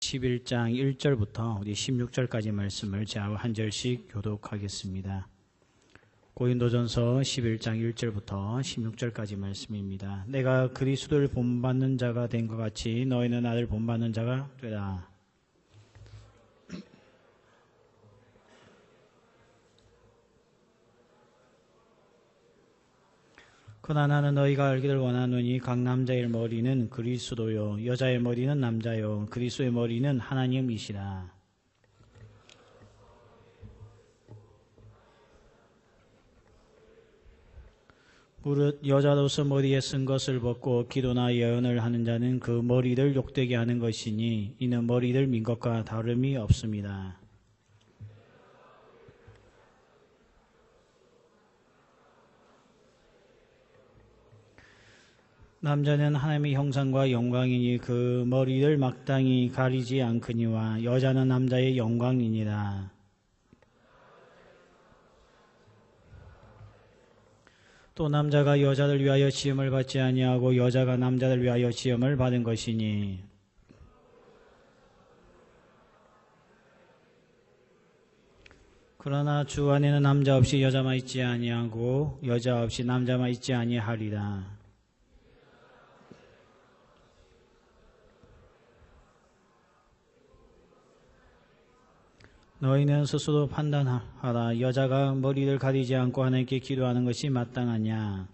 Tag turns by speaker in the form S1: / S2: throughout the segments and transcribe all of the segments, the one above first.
S1: 11장 1절부터 우리 16절까지 말씀을 좌우 한 절씩 교독하겠습니다. 고린도전서 11장 1절부터 16절까지 말씀입니다. 내가 그리스도를 본받는 자가 된 것 같이 너희는 나를 본받는 자가 되라. 그러나 나는 너희가 알기를 원하노니 각 남자의 머리는 그리스도요 여자의 머리는 남자요 그리스도의 머리는 하나님이시라. 무릇 여자로서 머리에 쓴 것을 벗고 기도나 예언을 하는 자는 그 머리를 욕되게 하는 것이니 이는 머리를 민 것과 다름이 없습니다. 남자는 하나님의 형상과 영광이니 그 머리를 마땅히 가리지 않거니와 여자는 남자의 영광이니라. 또 남자가 여자를 위하여 지음을 받지 아니하고 여자가 남자를 위하여 지음을 받은 것이니 그러나 주 안에는 남자 없이 여자만 있지 아니하고 여자 없이 남자만 있지 아니하리라. 너희는 스스로 판단하라. 여자가 머리를 가리지 않고 하나님께 기도하는 것이 마땅하냐?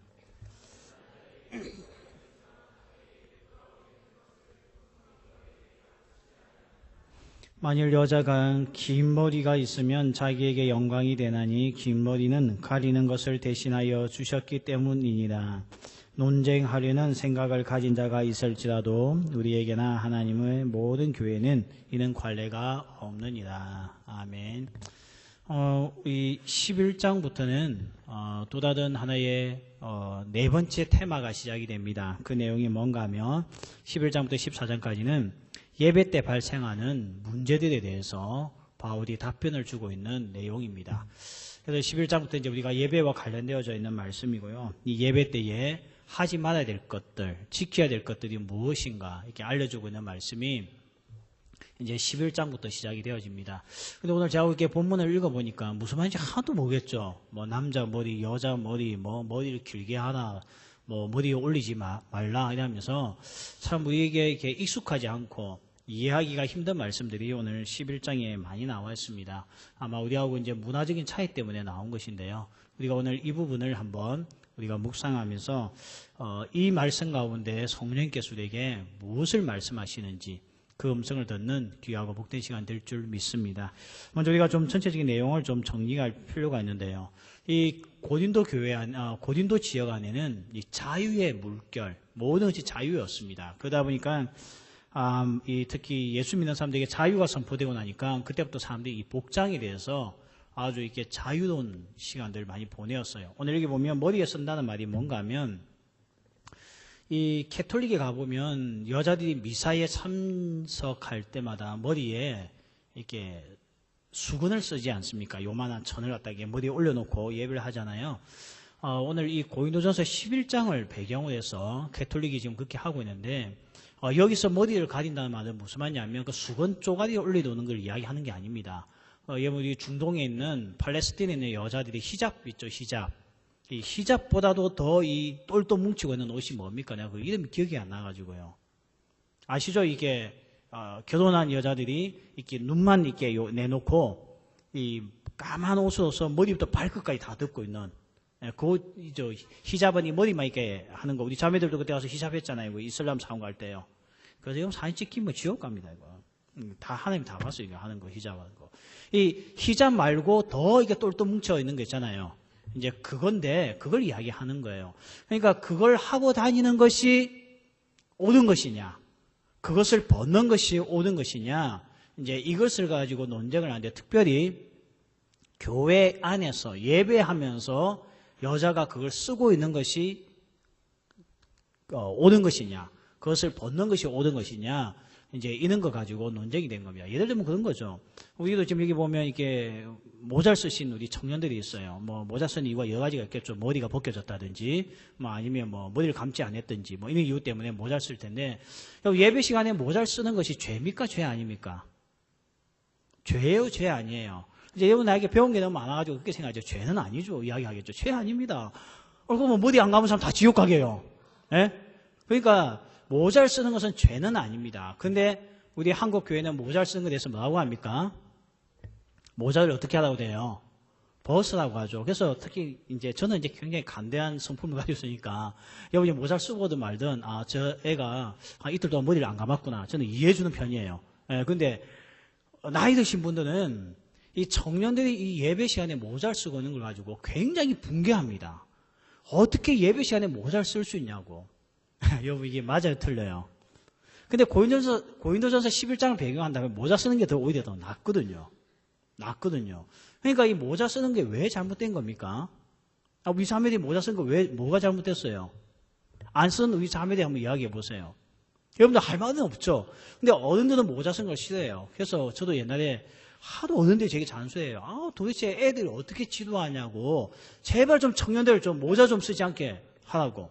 S1: 만일 여자가 긴 머리가 있으면 자기에게 영광이 되나니 긴 머리는 가리는 것을 대신하여 주셨기 때문이니라. 논쟁하려는 생각을 가진 자가 있을지라도 우리에게나 하나님의 모든 교회는 이는 관례가 없느니라. 아멘. 이 11장부터는 또 다른 하나의 네 번째 테마가 시작이 됩니다. 그 내용이 뭔가 하면 11장부터 14장까지는 예배 때 발생하는 문제들에 대해서 바울이 답변을 주고 있는 내용입니다. 그래서 11장부터 이제 우리가 예배와 관련되어져 있는 말씀이고요. 이 예배 때에 하지 말아야 될 것들, 지켜야 될 것들이 무엇인가 이렇게 알려주고 있는 말씀이 이제 11장부터 시작이 되어집니다. 근데 오늘 제가 이렇게 본문을 읽어보니까 무슨 말인지 하나도 모르겠죠. 뭐 남자 머리, 여자 머리, 뭐 머리를 길게 하라, 뭐 머리에 올리지 말라 이러면서 참 우리에게 이렇게 익숙하지 않고 이해하기가 힘든 말씀들이 오늘 11장에 많이 나와 있습니다. 아마 우리하고 이제 문화적인 차이 때문에 나온 것인데요. 우리가 오늘 이 부분을 한번 우리가 묵상하면서 이 말씀 가운데 성령께서 우리에게 무엇을 말씀하시는지 그 음성을 듣는 귀하고 복된 시간 될 줄 믿습니다. 먼저 우리가 좀 전체적인 내용을 좀 정리할 필요가 있는데요. 이 고린도 교회 고린도 지역 안에는 이 자유의 물결, 모든 것이 자유였습니다. 그러다 보니까 특히 예수 믿는 사람들에게 자유가 선포되고 나니까 그때부터 사람들이 이 복장에 대해서 아주 이렇게 자유로운 시간들을 많이 보내었어요. 오늘 여기 보면 머리에 쓴다는 말이 뭔가 하면 이 캐톨릭에 가보면 여자들이 미사에 참석할 때마다 머리에 이렇게 수건을 쓰지 않습니까? 요만한 천을 갖다 머리에 올려놓고 예배를 하잖아요. 오늘 이 고린도전서 11장을 배경으로 해서 캐톨릭이 지금 그렇게 하고 있는데 여기서 머리를 가린다는 말은 무슨 말이냐면 그 수건 쪼가리에 올려놓는 걸 이야기하는 게 아닙니다. 우리 중동에 있는 팔레스틴에 있는 여자들이 히잡 있죠, 히잡. 이 히잡보다도 더 이 똘똘 뭉치고 있는 옷이 뭡니까? 내가 그 이름이 기억이 안 나가지고요. 아시죠? 이게 결혼한 여자들이 이렇게 눈만 이렇게 내놓고 이 까만 옷으로서 머리부터 발끝까지 다 덮고 있는 히잡은 이 머리만 이렇게 하는 거. 우리 자매들도 그때 가서 히잡 했잖아요. 그 이슬람 사원 갈 때요. 그래서 이거 사진 찍히면 지옥 갑니다, 이거. 다 하나님 다 봤어요, 이거 하는 거, 히잡 하는 거. 이 히잡 말고 더 이게 똘똘 뭉쳐 있는 거 있잖아요. 이제 그건데 그걸 이야기하는 거예요. 그러니까 그걸 하고 다니는 것이 옳은 것이냐, 그것을 벗는 것이 옳은 것이냐, 이제 이것을 가지고 논쟁을 하는데 특별히 교회 안에서 예배하면서 여자가 그걸 쓰고 있는 것이 옳은 것이냐, 그것을 벗는 것이 옳은 것이냐, 이제 이런 거 가지고 논쟁이 된 겁니다. 예를 들면 그런 거죠. 우리도 지금 여기 보면 이렇게 모자를 쓰신 우리 청년들이 있어요. 뭐 모자 쓰는 이유가 여러 가지가 있겠죠. 머리가 벗겨졌다든지, 뭐 아니면 뭐 머리를 감지 안 했든지, 뭐 이런 이유 때문에 모자를 쓸 텐데, 예배 시간에 모자를 쓰는 것이 죄입니까? 죄 아닙니까? 죄예요? 죄 아니에요? 이제 여러분 나에게 배운 게 너무 많아가지고 그렇게 생각하죠. 죄는 아니죠. 이야기하겠죠. 죄 아닙니다. 그러면 머리 안 감은 사람 다 지옥 가게요. 예? 그러니까 모자를 쓰는 것은 죄는 아닙니다. 근데 우리 한국 교회는 모자를 쓰는 것에 대해서 뭐라고 합니까? 모자를 어떻게 하라고 돼요? 벗으라고 하죠. 그래서 특히 이제 저는 이제 굉장히 간대한 성품을 가지고 있으니까 여러분이 모자를 쓰고든 말든 저 애가 이틀 동안 머리를 안 감았구나. 저는 이해해주는 편이에요. 예, 근데 나이 드신 분들은 이 청년들이 이 예배 시간에 모자를 쓰고 있는 걸 가지고 굉장히 붕괴합니다. 어떻게 예배 시간에 모자를 쓸 수 있냐고. 여러분 이게 맞아요, 틀려요? 근데 고린도전서 11장을 배경한다면 모자 쓰는 게 더 오히려 더 낫거든요. 그러니까 이 모자 쓰는 게 왜 잘못된 겁니까? 우리 자매들이 모자 쓰는 거 뭐가 잘못됐어요? 안 쓴 우리 자매들이 한번 이야기해 보세요. 여러분들 할 말은 없죠. 근데 어른들은 모자 쓰는 걸 싫어해요. 그래서 저도 옛날에 하도 어른들이 되게 잔소리해요. 도대체 애들 어떻게 지도하냐고. 제발 좀 청년들 좀 모자 좀 쓰지 않게 하라고.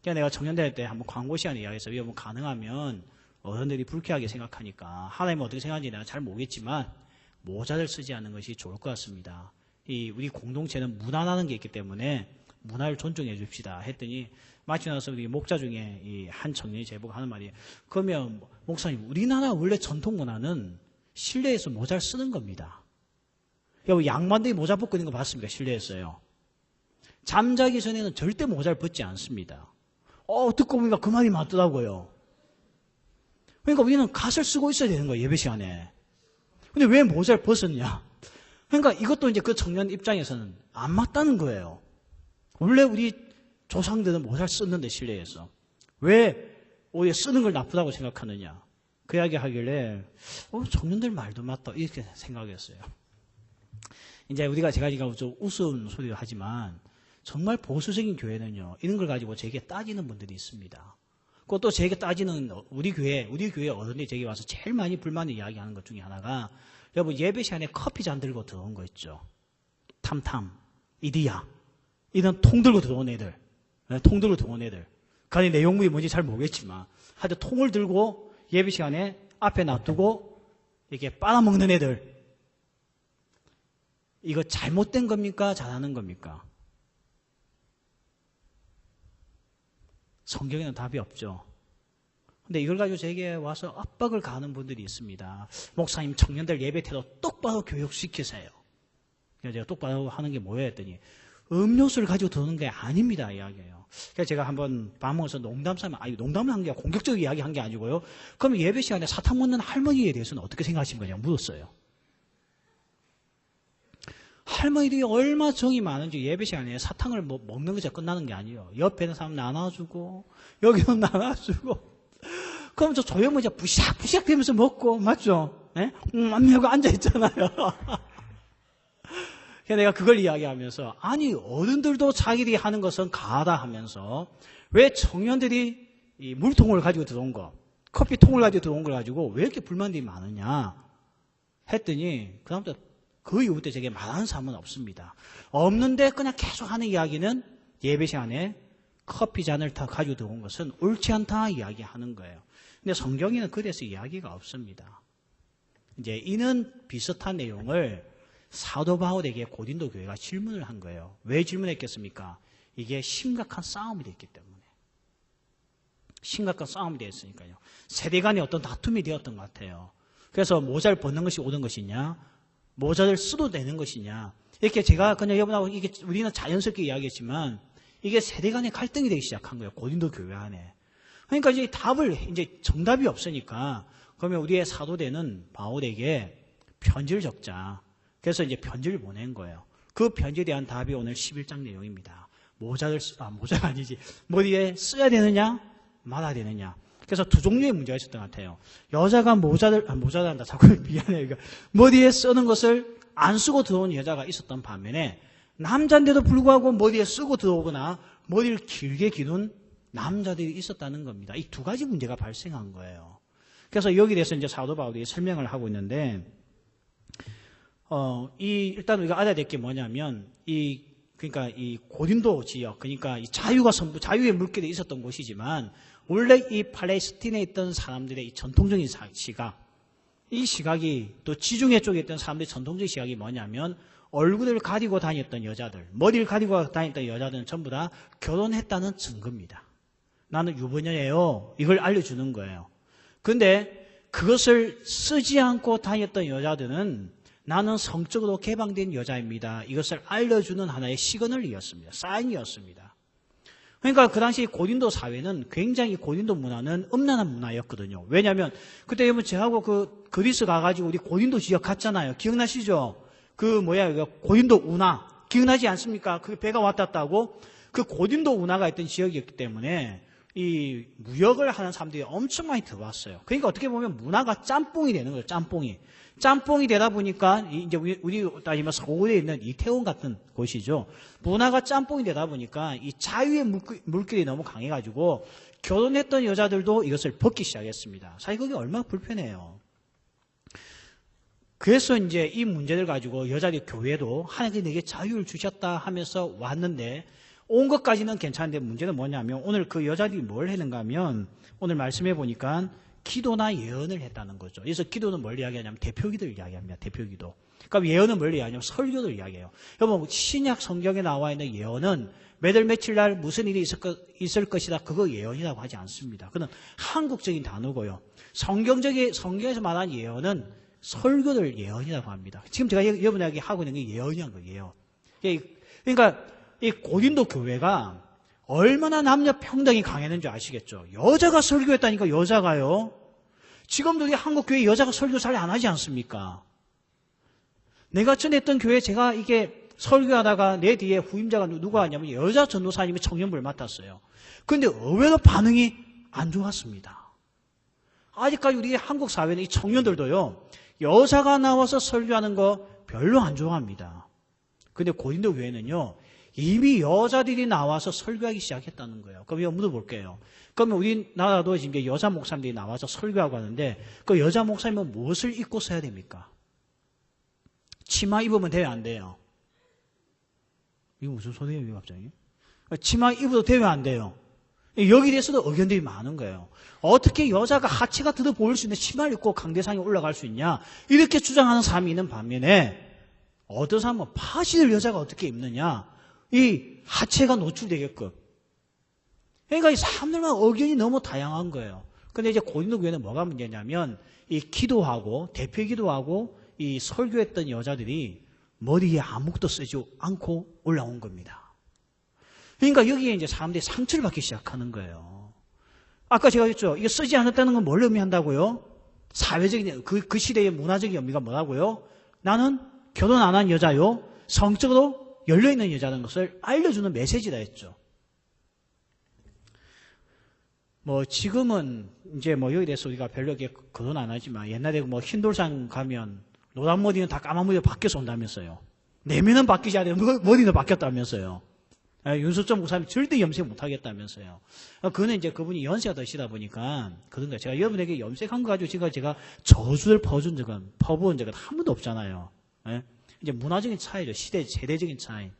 S1: 그러니까 내가 청년대 때 한번 광고 시간에 이야기했어요. 여러분 가능하면 어른들이 불쾌하게 생각하니까 하나님은 어떻게 생각하는지 내가 잘 모르겠지만 모자를 쓰지 않는 것이 좋을 것 같습니다. 우리 공동체는 문화라는 게 있기 때문에 문화를 존중해 줍시다 했더니 마치고 나서 우리 목자 중에 이 한 청년이 제보가 하는 말이에요. 그러면 목사님 우리나라 원래 전통 문화는 실내에서 모자를 쓰는 겁니다. 여러분 양반들이 모자 벗고 있는 거 봤습니까? 실내에서요. 잠자기 전에는 절대 모자를 벗지 않습니다. 듣고 보니까 그 말이 맞더라고요. 그러니까 우리는 갓을 쓰고 있어야 되는 거예요, 예배 시간에. 근데 왜 모자를 벗었냐? 그러니까 이것도 이제 그 청년 입장에서는 안 맞다는 거예요. 원래 우리 조상들은 모자를 썼는데 실내에서. 왜 오히려 쓰는 걸 나쁘다고 생각하느냐? 그 이야기 하길래, 청년들 말도 맞다. 이렇게 생각했어요. 이제 제가 좀 우스운 소리를 하지만, 정말 보수적인 교회는요, 이런 걸 가지고 제게 따지는 분들이 있습니다. 또 제게 따지는 우리 교회 어른들이 제게 와서 제일 많이 불만을 이야기하는 것 중에 하나가, 여러분 예배 시간에 커피 잔 들고 들어온 거 있죠. 탐탐, 이디야. 이런 통 들고 들어온 애들. 그 안에 내용물이 뭔지 잘 모르겠지만, 하여튼 통을 들고 예배 시간에 앞에 놔두고 이렇게 빨아먹는 애들. 이거 잘못된 겁니까? 잘하는 겁니까? 성경에는 답이 없죠. 근데 이걸 가지고 제게 와서 압박을 가하는 분들이 있습니다. 목사님 청년들 예배 태도 똑바로 교육시키세요. 그래서 제가 똑바로 하는 게 뭐예요 했더니 음료수를 가지고 들어오는 게 아닙니다 이야기예요. 그래서 제가 한번 밥 먹어서 농담을 한 게 공격적인 이야기 한 게 아니고요. 그럼 예배 시간에 사탕 먹는 할머니에 대해서는 어떻게 생각하시는 거냐 물었어요. 할머니들이 얼마나 정이 많은지 예배 시간에 사탕을 먹는 것이 끝나는 게 아니에요. 옆에 있는 사람 나눠주고 여기는 나눠주고 그럼 저 조용히 부샥부샥 되면서 먹고 맞죠? 네? 하고 앉아있잖아요. 그래서 내가 그걸 이야기하면서 아니 어른들도 자기들이 하는 것은 가하다 하면서 왜 청년들이 이 물통을 가지고 들어온 거 커피통을 가지고 들어온 걸 가지고 왜 이렇게 불만들이 많으냐 했더니 그 다음부터 그 이후부터 제게 말하는 사람은 없습니다. 없는데 그냥 계속 하는 이야기는 예배 시간에 커피 잔을 다 가지고 들어온 것은 옳지 않다 이야기하는 거예요. 근데 성경에는 그래서 이야기가 없습니다. 이제 이는 비슷한 내용을 사도 바울에게 고린도 교회가 질문을 한 거예요. 왜 질문했겠습니까? 이게 심각한 싸움이 됐기 때문에. 심각한 싸움이 됐으니까요. 세대 간의 어떤 다툼이 되었던 것 같아요. 그래서 모자를 벗는 것이 옳은 것이냐? 모자를 써도 되는 것이냐? 이렇게 제가 그냥 여러분하고 이게 우리는 자연스럽게 이야기했지만 이게 세대 간의 갈등이 되기 시작한 거예요. 고린도 교회 안에. 그러니까 이제 이제 정답이 없으니까 그러면 우리의 사도되는 바울에게 편지를 적자. 그래서 이제 편지를 보낸 거예요. 그 편지에 대한 답이 오늘 11장 내용입니다. 모자가 아니지. 머리에 써야 되느냐? 말아야 되느냐? 그래서 두 종류의 문제가 있었던 것 같아요. 여자가 모자를 한다. 자꾸 미안해요. 머리에 쓰는 것을 안 쓰고 들어온 여자가 있었던 반면에 남자인데도 불구하고 머리에 쓰고 들어오거나 머리를 길게 기눈 남자들이 있었다는 겁니다. 이 두 가지 문제가 발생한 거예요. 그래서 여기에 대해서 이제 사도 바울이 설명을 하고 있는데, 일단 우리가 알아야 될 게 뭐냐면, 그러니까 이 고린도 지역, 그러니까 이 자유의 물결이 있었던 곳이지만, 원래 이 팔레스틴에 있던 사람들의 이 전통적인 시각, 이 시각이 또 지중해 쪽에 있던 사람들의 전통적인 시각이 뭐냐면, 얼굴을 가리고 다녔던 여자들, 머리를 가리고 다녔던 여자들은 전부 다 결혼했다는 증거입니다. 나는 유부녀예요. 이걸 알려주는 거예요. 근데 그것을 쓰지 않고 다녔던 여자들은 나는 성적으로 개방된 여자입니다. 이것을 알려주는 하나의 시그널이었습니다. 사인이었습니다. 그러니까 그 당시 고린도 사회는 굉장히 고린도 문화는 음란한 문화였거든요. 왜냐하면 그때 여러분 저하고 그리스 가가지고 우리 고린도 지역 갔잖아요. 기억나시죠? 고린도 운하. 기억나지 않습니까? 그 배가 왔다 갔다 하고 그 고린도 운하가 있던 지역이었기 때문에 이 무역을 하는 사람들이 엄청 많이 들어왔어요. 그러니까 어떻게 보면 문화가 짬뽕이 되는 거예요. 짬뽕이 되다 보니까 이제 우리 따지면 서울에 있는 이태원 같은 곳이죠. 문화가 짬뽕이 되다 보니까 이 자유의 물결이 너무 강해가지고 결혼했던 여자들도 이것을 벗기 시작했습니다. 사실 그게 얼마나 불편해요. 그래서 이제 이 문제를 가지고 여자들이 교회도 하나님께 내게 자유를 주셨다 하면서 왔는데 온 것까지는 괜찮은데 문제는 뭐냐면 오늘 그 여자들이 뭘 했는가 하면 오늘 말씀해 보니까 기도나 예언을 했다는 거죠. 그래서 기도는 뭘 이야기하냐면 대표기도를 이야기합니다. 대표기도. 그러니까 예언은 뭘 이야기하냐면 설교를 이야기해요. 여러분 신약 성경에 나와 있는 예언은 매달 며칠 날 무슨 일이 있을 것이다. 그거 예언이라고 하지 않습니다. 그건 한국적인 단어고요. 성경에서 말한 예언은 설교를 예언이라고 합니다. 지금 제가 여러분에게 하고 있는 게 예언이란 거예요. 그러니까 이 고린도 교회가 얼마나 남녀 평등이 강했는지 아시겠죠? 여자가 설교했다니까 여자가요. 지금도 우리 한국 교회 여자가 설교 잘 안 하지 않습니까? 내가 전에 했던 교회 제가 이게 설교하다가 내 뒤에 후임자가 누가 왔냐면 여자 전도사님이 청년부를 맡았어요. 그런데 의외로 반응이 안 좋았습니다. 아직까지 우리 한국 사회는 이 청년들도요. 여자가 나와서 설교하는 거 별로 안 좋아합니다. 근데 고린도 교회는요. 이미 여자들이 나와서 설교하기 시작했다는 거예요. 그럼 이거 물어볼게요. 그러면 우리나라도 지금 여자 목사님들이 나와서 설교하고 하는데 그 여자 목사님은 무엇을 입고 써야 됩니까? 치마 입으면 돼요, 안 돼요? 이거 무슨 소리예요, 갑자기? 치마 입어도 돼요, 안 돼요? 여기에 대해서도 의견들이 많은 거예요. 어떻게 여자가 하체가 들어 보일 수 있는 치마를 입고 강대상에 올라갈 수 있냐? 이렇게 주장하는 사람이 있는 반면에 어떤 사람은 파시를 여자가 어떻게 입느냐? 이 하체가 노출되게끔. 그러니까 이 사람들만 의견이 너무 다양한 거예요. 근데 이제 고린도 교회는 뭐가 문제냐면 이 기도하고 대표 기도하고 이 설교했던 여자들이 머리에 아무것도 쓰지 않고 올라온 겁니다. 그러니까 여기에 이제 사람들이 상처를 받기 시작하는 거예요. 아까 제가 했죠. 이거 쓰지 않았다는 건 뭘 의미한다고요? 사회적인, 그 시대의 문화적인 의미가 뭐라고요? 나는 결혼 안 한 여자요. 성적으로 열려있는 여자라는 것을 알려주는 메시지다 했죠. 지금은 이제 여기에 대해서 우리가 별로 거론 안 하지만 옛날에 흰돌산 가면 노란 머리는 다 까만 머리로 바뀌어서 온다면서요. 내면은 바뀌지 않아요. 머리는 바뀌었다면서요. 윤석철 목사님이 절대 염색 못 하겠다면서요. 그거는 이제 그분이 연세가 드시다 보니까 그런 거예요. 제가 여러분에게 염색한 거 가지고 제가 저주를 퍼부은 적은 한 번도 없잖아요. 예? 이제 문화적인 차이죠. 세대적인 차이.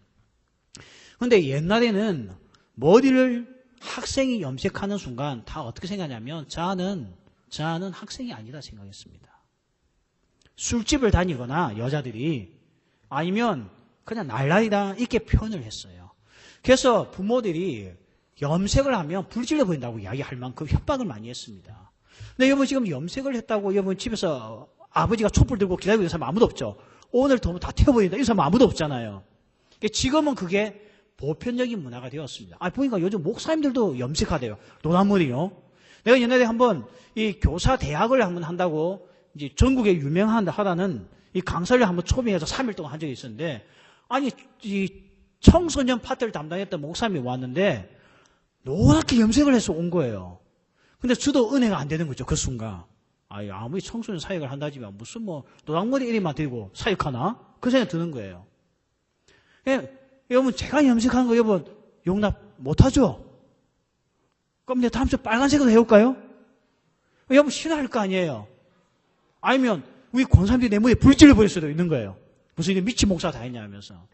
S1: 근데 옛날에는 머리를 학생이 염색하는 순간 다 어떻게 생각하냐면 저는 학생이 아니다 생각했습니다. 술집을 다니거나 여자들이 아니면 그냥 날라리다 이렇게 표현을 했어요. 그래서 부모들이 염색을 하면 불질러 보인다고 이야기할 만큼 협박을 많이 했습니다. 근데 여러분 지금 염색을 했다고 여러분 집에서 아버지가 촛불 들고 기다리고 있는 사람 아무도 없죠. 오늘 도면 다 태워버린다. 이 사람 아무도 없잖아요. 지금은 그게 보편적인 문화가 되었습니다. 보니까 요즘 목사님들도 염색하대요. 노란머리요. 내가 옛날에 한번 이 교사 대학을 한번 한다고 이제 전국에 유명하다는 이 강사를 한번 초빙해서 3일 동안 한 적이 있었는데 이 청소년 파트를 담당했던 목사님이 왔는데 노랗게 염색을 해서 온 거예요. 근데 저도 은혜가 안 되는 거죠. 그 순간. 아무리 청소년 사역을 한다지만 무슨 노랑머리 이름만 들고 사역하나? 그 생각이 드는 거예요. 여러분 제가 염색하는 거 여러분 용납 못하죠? 그럼 이제 다음 주 빨간색으로 해올까요? 여러분 신화할 거 아니에요. 아니면 우리 권사님들이 내 머리에 불 질러버릴 수도 있는 거예요. 무슨 일 미친 목사 다 했냐 하면서.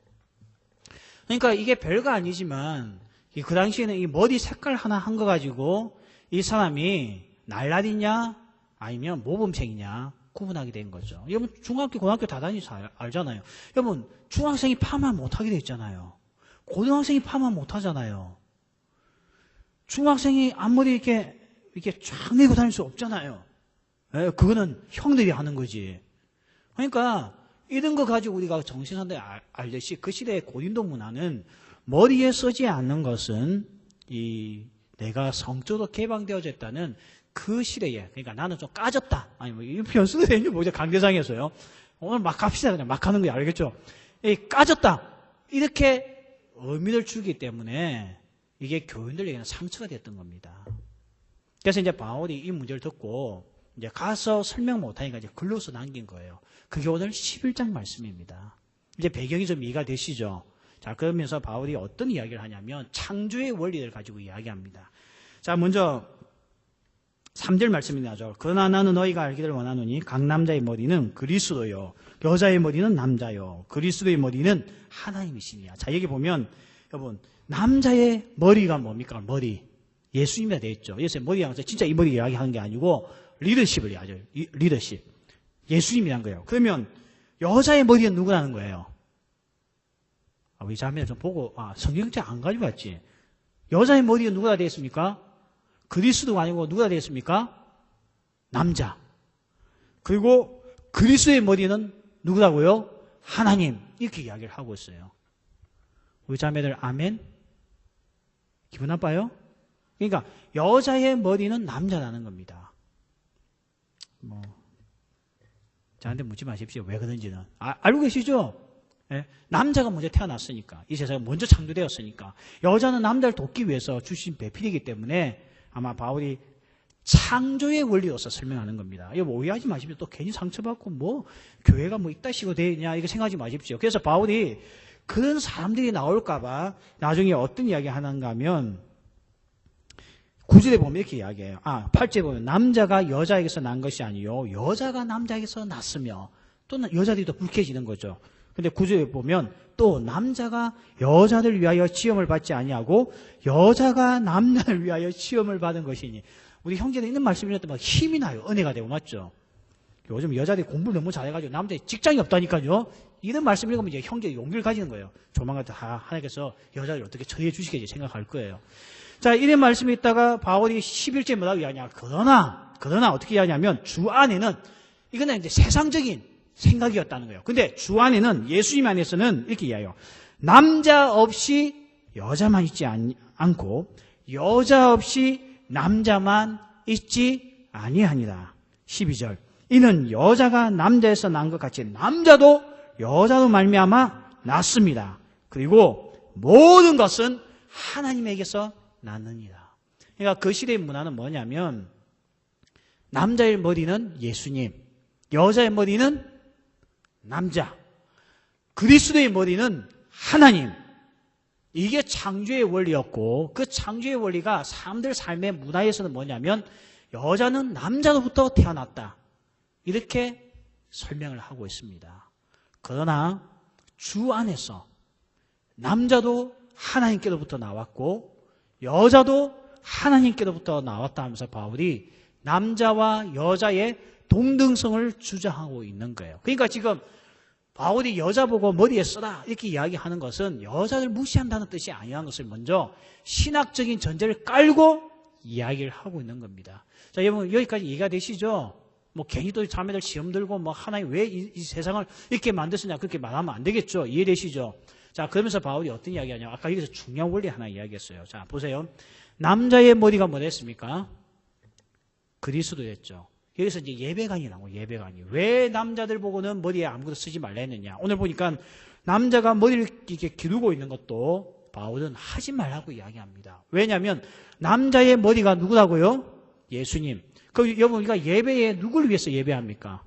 S1: 그러니까 이게 별거 아니지만 그 당시에는 이 머리 색깔 하나 한 거 가지고 이 사람이 날라리냐 아니면 모범생이냐 구분하게 된 거죠. 여러분 중학교 고등학교 다 다니셔서 알잖아요. 여러분 중학생이 파마 못하게 돼 있잖아요. 고등학생이 파마 못하잖아요. 중학생이 앞머리 이렇게 쫙 내고 다닐 수 없잖아요. 예, 그거는 형들이 하는 거지. 그러니까 이런 거 가지고 우리가 정신사람들이 알듯이 그 시대의 고린도 문화는 머리에 쓰지 않는 것은 내가 성적으로 개방되어졌다는 그 시대에, 그러니까 나는 좀 까졌다. 아니 뭐 이 표현 쓰도 되는지 모르죠. 강대상에서요. 오늘 막 합시다. 그냥 막 하는 거야. 알겠죠? 까졌다. 이렇게 의미를 주기 때문에 이게 교인들에게는 상처가 됐던 겁니다. 그래서 이제 바울이 이 문제를 듣고 이제 가서 설명 못하니까 이제 글로서 남긴 거예요. 그게 오늘 11장 말씀입니다. 이제 배경이 좀 이해가 되시죠? 자, 그러면서 바울이 어떤 이야기를 하냐면 창조의 원리를 가지고 이야기합니다. 자, 먼저 3절 말씀이 나죠. 그러나 나는 너희가 알기를 원하노니 각 남자의 머리는 그리스도요, 여자의 머리는 남자요, 그리스도의 머리는 하나님이시니라. 자, 여기 보면 여러분 남자의 머리가 뭡니까? 머리. 예수님이라 되어 있죠. 예수 머리가 항상 진짜 이 머리 이야기하는 게 아니고 리더십을 이야기하죠. 리더십. 예수님이란 거예요. 그러면 여자의 머리는 누구라는 거예요? 우리 자매를 좀 보고 성경책 안 가지고 왔지. 여자의 머리는 누구라 되어 있습니까? 그리스도가 아니고 누구라 되어 있습니까? 남자. 그리고 그리스도의 머리는 누구라고요? 하나님. 이렇게 이야기를 하고 있어요. 우리 자매들 아멘? 기분 나빠요? 그러니까 여자의 머리는 남자라는 겁니다. 저한테 묻지 마십시오. 왜 그런지는. 알고 계시죠? 예? 남자가 먼저 태어났으니까. 이 세상에 먼저 창조되었으니까. 여자는 남자를 돕기 위해서 주신 배필이기 때문에 아마 바울이 창조의 원리로서 설명하는 겁니다. 이거 오해하지 마십시오. 또 괜히 상처받고 교회가 이따시고 되냐 이거 생각하지 마십시오. 그래서 바울이 그런 사람들이 나올까봐 나중에 어떤 이야기 하는가 하면 9절에 보면 이렇게 이야기해요. 8절에 보면 남자가 여자에게서 난 것이 아니요 여자가 남자에게서 났으며 또 여자들이 더 불쾌해지는 거죠. 근데 9절에 보면 또 남자가 여자를 위하여 시험을 받지 아니하고 여자가 남자를 위하여 시험을 받은 것이니. 우리 형제들 있는 말씀을 듣면 힘이 나요. 은혜가 되고 맞죠? 요즘 여자들이 공부를 너무 잘해가지고 남자들이 직장이 없다니까요. 이런 말씀 읽으면 이제 형제들이 용기를 가지는 거예요. 조만간 하나님께서 여자를 어떻게 처리해 주시겠지 생각할 거예요. 자, 이런 말씀이 있다가 바울이 11절에 뭐라고 이야기하냐. 그러나 어떻게 이야기하냐면 주 안에는 이거는 이제 세상적인 생각이었다는 거예요. 근데 주 안에는 예수님 안에서는 이렇게 이야기해요. 남자 없이 여자만 있지 않고 여자 없이 남자만 있지 아니하니라. 12절. 이는 여자가 남자에서 난 것 같이 남자도 여자도 말미암아 났습니다. 그리고 모든 것은 하나님에게서 났느니라. 그러니까 그 시대의 문화는 뭐냐면 남자의 머리는 예수님, 여자의 머리는 남자, 그리스도의 머리는 하나님. 이게 창조의 원리였고 그 창조의 원리가 사람들 삶의 문화에서는 뭐냐면 여자는 남자로부터 태어났다. 이렇게 설명을 하고 있습니다. 그러나 주 안에서 남자도 하나님께로부터 나왔고 여자도 하나님께로부터 나왔다 하면서 바울이 남자와 여자의 동등성을 주장하고 있는 거예요. 그러니까 지금 바울이 여자 보고 머리에 써라 이렇게 이야기하는 것은 여자를 무시한다는 뜻이 아니라는 것을 먼저 신학적인 전제를 깔고 이야기를 하고 있는 겁니다. 자, 여러분 여기까지 이해가 되시죠? 괜히 또 자매들 시험 들고 하나님 왜 이 세상을 이렇게 만드셨냐 그렇게 말하면 안 되겠죠? 이해되시죠? 자, 그러면서 바울이 어떤 이야기하냐? 아까 여기서 중요한 원리 하나 이야기했어요. 자, 보세요. 남자의 머리가 뭐랬습니까? 그리스도였죠. 여기서 이제 예배관이 나오고 예배관이. 왜 남자들 보고는 머리에 아무것도 쓰지 말라 했느냐. 오늘 보니까 남자가 머리를 이렇게 기르고 있는 것도 바울은 하지 말라고 이야기합니다. 왜냐하면 남자의 머리가 누구라고요? 예수님. 그럼 여러분 우리가 예배에 누구를 위해서 예배합니까?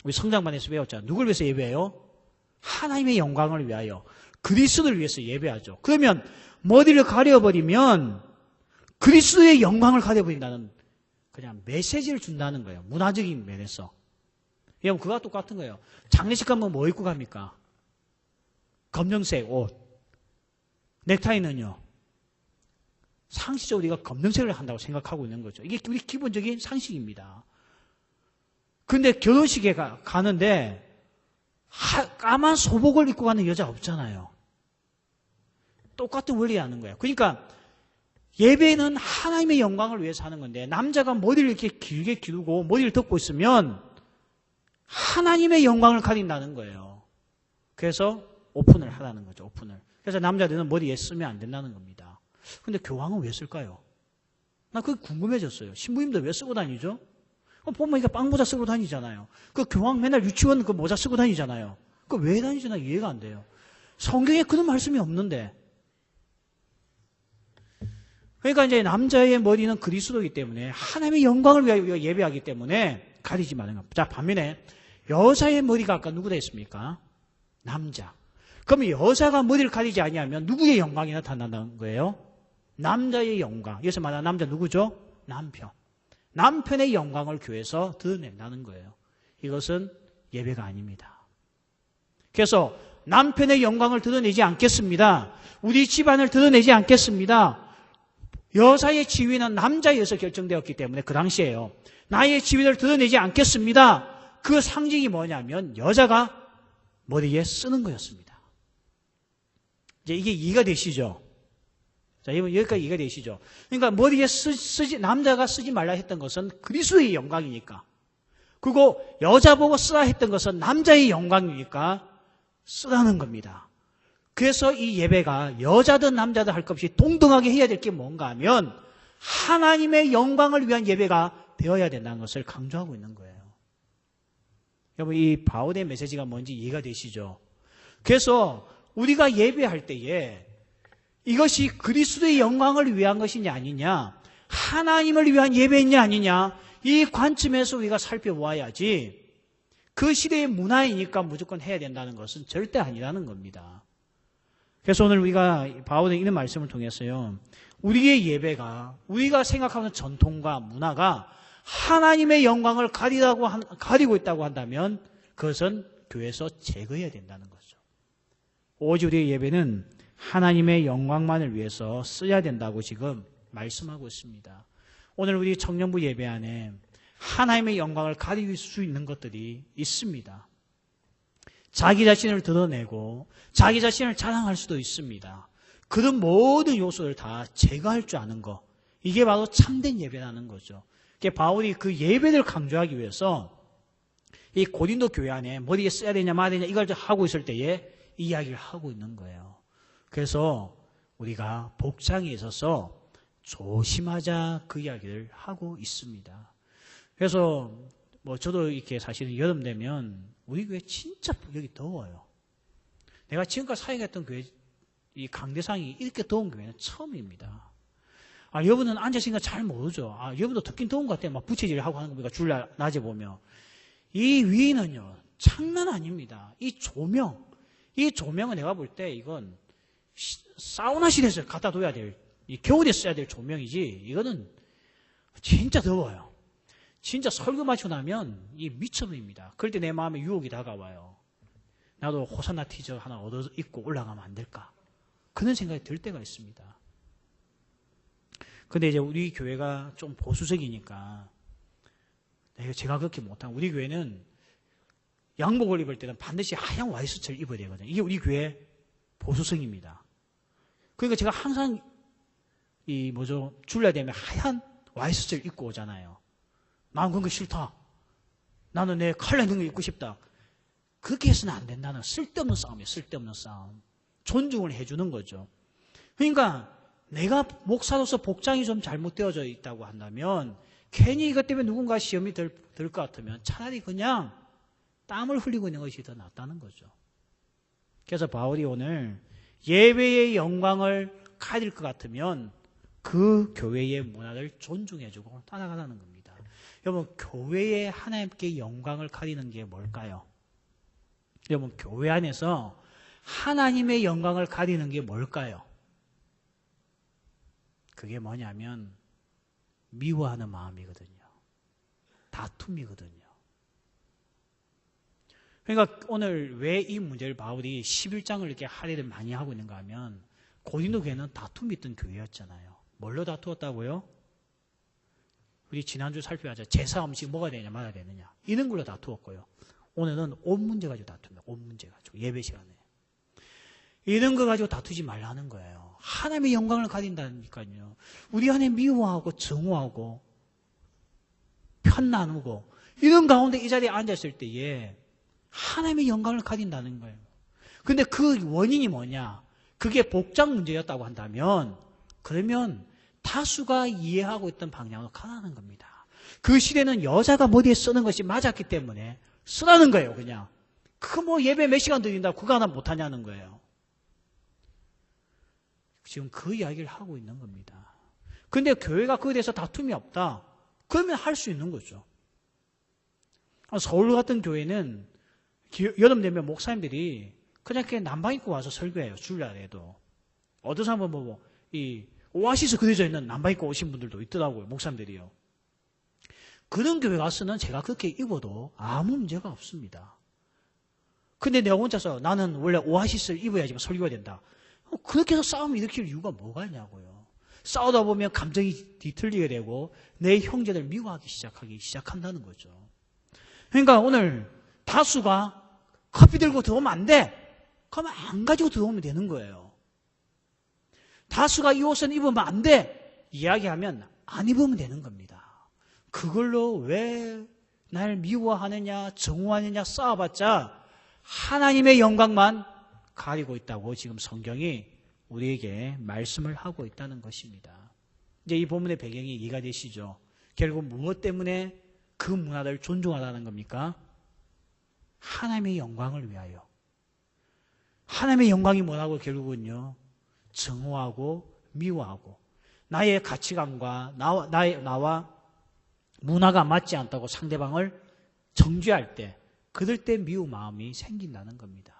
S1: 우리 성장반에서 배웠잖아요. 누구를 위해서 예배해요? 하나님의 영광을 위하여 그리스도를 위해서 예배하죠. 그러면 머리를 가려버리면 그리스도의 영광을 가려버린다는 그냥 메시지를 준다는 거예요. 문화적인 면에서. 여러분 그거와 똑같은 거예요. 장례식 가면 뭐 입고 갑니까? 검정색 옷. 넥타이는요. 상식적으로 우리가 검정색을 한다고 생각하고 있는 거죠. 이게 우리 기본적인 상식입니다. 근데 결혼식에 가는데 까만 소복을 입고 가는 여자 없잖아요. 똑같은 원리 하는 거예요. 그러니까 예배는 하나님의 영광을 위해서 하는 건데 남자가 머리를 이렇게 길게 기르고 머리를 덮고 있으면 하나님의 영광을 가린다는 거예요. 그래서 오픈을 하라는 거죠. 오픈을. 그래서 남자들은 머리에 쓰면 안 된다는 겁니다. 근데 교황은 왜 쓸까요? 나 그게 궁금해졌어요. 신부님들 왜 쓰고 다니죠? 보면 이게 빵모자 쓰고 다니잖아요. 그 교황 맨날 유치원 그 모자 쓰고 다니잖아요. 그 왜 다니지? 나 이해가 안 돼요. 성경에 그런 말씀이 없는데. 그러니까 이제 남자의 머리는 그리스도이기 때문에 하나님의 영광을 위하여 예배하기 때문에 가리지 말는 겁니다. 자, 반면에 여자의 머리가 아까 누구다 했습니까? 남자. 그러면 여자가 머리를 가리지 아니하면 누구의 영광이 나타난다는 거예요? 남자의 영광. 여기서 말하는 남자 누구죠? 남편. 남편의 영광을 교회에서 드러낸다는 거예요. 이것은 예배가 아닙니다. 그래서 남편의 영광을 드러내지 않겠습니다. 우리 집안을 드러내지 않겠습니다. 여자의 지위는 남자에 의해서 결정되었기 때문에 그 당시에요. 나의 지위를 드러내지 않겠습니다. 그 상징이 뭐냐면 여자가 머리에 쓰는 거였습니다. 이제 이게 이해가 되시죠? 자, 여러분 여기까지 이해가 되시죠? 그러니까 머리에 남자가 쓰지 말라 했던 것은 그리스도의 영광이니까. 그리고 여자 보고 쓰라 했던 것은 남자의 영광이니까 쓰라는 겁니다. 그래서 이 예배가 여자든 남자든 할 것 없이 동등하게 해야 될 게 뭔가 하면 하나님의 영광을 위한 예배가 되어야 된다는 것을 강조하고 있는 거예요. 여러분 이 바울의 메시지가 뭔지 이해가 되시죠? 그래서 우리가 예배할 때에 이것이 그리스도의 영광을 위한 것이냐 아니냐, 하나님을 위한 예배이냐 아니냐, 이 관점에서 우리가 살펴보아야지 그 시대의 문화이니까 무조건 해야 된다는 것은 절대 아니라는 겁니다. 그래서 오늘 우리가 바울의 이런 말씀을 통해서요, 우리의 예배가 우리가 생각하는 전통과 문화가 하나님의 영광을 가리고 있다고 한다면 그것은 교회에서 제거해야 된다는 거죠. 오직 우리의 예배는 하나님의 영광만을 위해서 써야 된다고 지금 말씀하고 있습니다. 오늘 우리 청년부 예배 안에 하나님의 영광을 가릴 수 있는 것들이 있습니다. 자기 자신을 드러내고 자기 자신을 자랑할 수도 있습니다. 그런 모든 요소를 다 제거할 줄 아는 것, 이게 바로 참된 예배라는 거죠. 바울이 그 예배를 강조하기 위해서 이 고린도 교회 안에 머리에 써야 되냐 말아야 되냐 이걸 하고 있을 때에 이야기를 하고 있는 거예요. 그래서 우리가 복장에 있어서 조심하자 그 이야기를 하고 있습니다. 그래서 저도 이렇게 사실은 여름 되면 우리 교회 진짜 여기 더워요. 내가 지금까지 사역했던 교회 이 강대상이 이렇게 더운 교회는 처음입니다. 여러분은 앉아있으니까 잘 모르죠. 여러분도 덥긴 더운 것 같아요. 막 부채질을 하고 하는 겁니까? 주일 낮에 보면. 이 위는요, 장난 아닙니다. 이 조명은 내가 볼 때 이건 사우나실에서 갖다 둬야 될, 이 겨울에 써야 될 조명이지, 이거는 진짜 더워요. 진짜 설교 마치고 나면 이 미쳐버립니다. 그럴 때 내 마음에 유혹이 다가와요. 나도 호산나 티저 하나 얻어 입고 올라가면 안 될까? 그런 생각이 들 때가 있습니다. 근데 이제 우리 교회가 좀 보수적이니까 제가 그렇게 못하고, 우리 교회는 양복을 입을 때는 반드시 하얀 와이셔츠를 입어야 되거든요. 이게 우리 교회 보수성입니다. 그러니까 제가 항상 주일날 되면 하얀 와이셔츠를 입고 오잖아요. 난 그런 거 싫다. 나는 내 컬러 있는 거 입고 싶다. 그렇게 해서는 안 된다는, 쓸데없는 싸움이에요. 쓸데없는 싸움. 존중을 해주는 거죠. 그러니까 내가 목사로서 복장이 좀 잘못되어져 있다고 한다면 괜히 이것 때문에 누군가 시험이 들 것 같으면 차라리 그냥 땀을 흘리고 있는 것이 더 낫다는 거죠. 그래서 바울이 오늘 예배의 영광을 가릴 것 같으면 그 교회의 문화를 존중해주고 따라가라는 겁니다. 여러분, 교회의 하나님께 영광을 가리는 게 뭘까요? 여러분, 교회 안에서 하나님의 영광을 가리는 게 뭘까요? 그게 뭐냐면 미워하는 마음이거든요. 다툼이거든요. 그러니까 오늘 왜 이 문제를 바울이 11장을 이렇게 할애를 많이 하고 있는가 하면 고린도 교회는 다툼이 있던 교회였잖아요. 뭘로 다투었다고요? 우리 지난주 살펴봤죠. 제사 음식 뭐가 되냐 말아야 되느냐 이런 걸로 다투었고요. 오늘은 옷 문제 가지고 다툽니다. 옷 문제 가지고 예배 시간에 이런 거 가지고 다투지 말라는 거예요. 하나님의 영광을 가진다니까요. 우리 안에 미워하고 정오하고 편 나누고 이런 가운데 이 자리에 앉았을 때에 하나님의 영광을 가진다는 거예요. 근데 그 원인이 뭐냐? 그게 복장 문제였다고 한다면 그러면 다수가 이해하고 있던 방향으로 가라는 겁니다. 그 시대는 여자가 머리에 쓰는 것이 맞았기 때문에 쓰라는 거예요. 그냥 그 뭐 예배 몇 시간 드린다고 그거 하나 못하냐는 거예요. 지금 그 이야기를 하고 있는 겁니다. 근데 교회가 그에 대해서 다툼이 없다. 그러면 할 수 있는 거죠. 서울 같은 교회는 여름 되면 목사님들이 그냥 남방 입고 와서 설교해요. 주일날에도. 어떤 사람은 이 오아시스 그려져 있는 남방 입고 오신 분들도 있더라고요. 목사님들이요. 그런 교회 가서는 제가 그렇게 입어도 아무 문제가 없습니다. 근데 내가 혼자서 나는 원래 오아시스를 입어야지만 설교가 된다. 그렇게 해서 싸움을 일으킬 이유가 뭐가 있냐고요. 싸우다 보면 감정이 뒤틀리게 되고 내 형제들 미워하기 시작한다는 거죠. 그러니까 오늘 다수가 커피 들고 들어오면 안 돼. 그러면 안 가지고 들어오면 되는 거예요. 다수가 이 옷은 입으면 안 돼. 이야기하면 안 입으면 되는 겁니다. 그걸로 왜 날 미워하느냐 정오하느냐 싸워봤자 하나님의 영광만 가리고 있다고 지금 성경이 우리에게 말씀을 하고 있다는 것입니다. 이제 이 본문의 배경이 이해가 되시죠? 결국 무엇 때문에 그 문화를 존중하라는 겁니까? 하나님의 영광을 위하여. 하나님의 영광이 뭐라고 결국은요? 정오하고 미워하고 나의 가치관과 나와 문화가 맞지 않다고 상대방을 정죄할 때 그럴 때 미운 마음이 생긴다는 겁니다.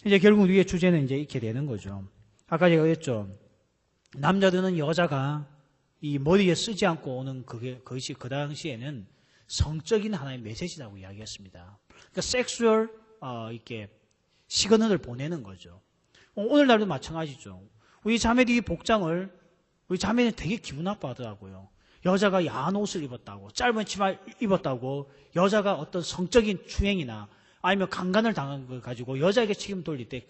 S1: 이제 결국 우리의 주제는 이제 이렇게 되는 거죠. 아까 제가 그랬죠. 남자들은 여자가 이 머리에 쓰지 않고 오는 그것이 그 당시에는 성적인 하나의 메시지라고 이야기했습니다. 그러니까 섹슈얼 이렇게 시그널을 보내는 거죠. 오늘날도 마찬가지죠. 우리 자매들이 복장을 우리 자매는 되게 기분 나빠하더라고요. 여자가 야한 옷을 입었다고 짧은 치마 입었다고 여자가 어떤 성적인 추행이나 아니면 강간을 당한 걸 가지고 여자에게 책임 돌릴 때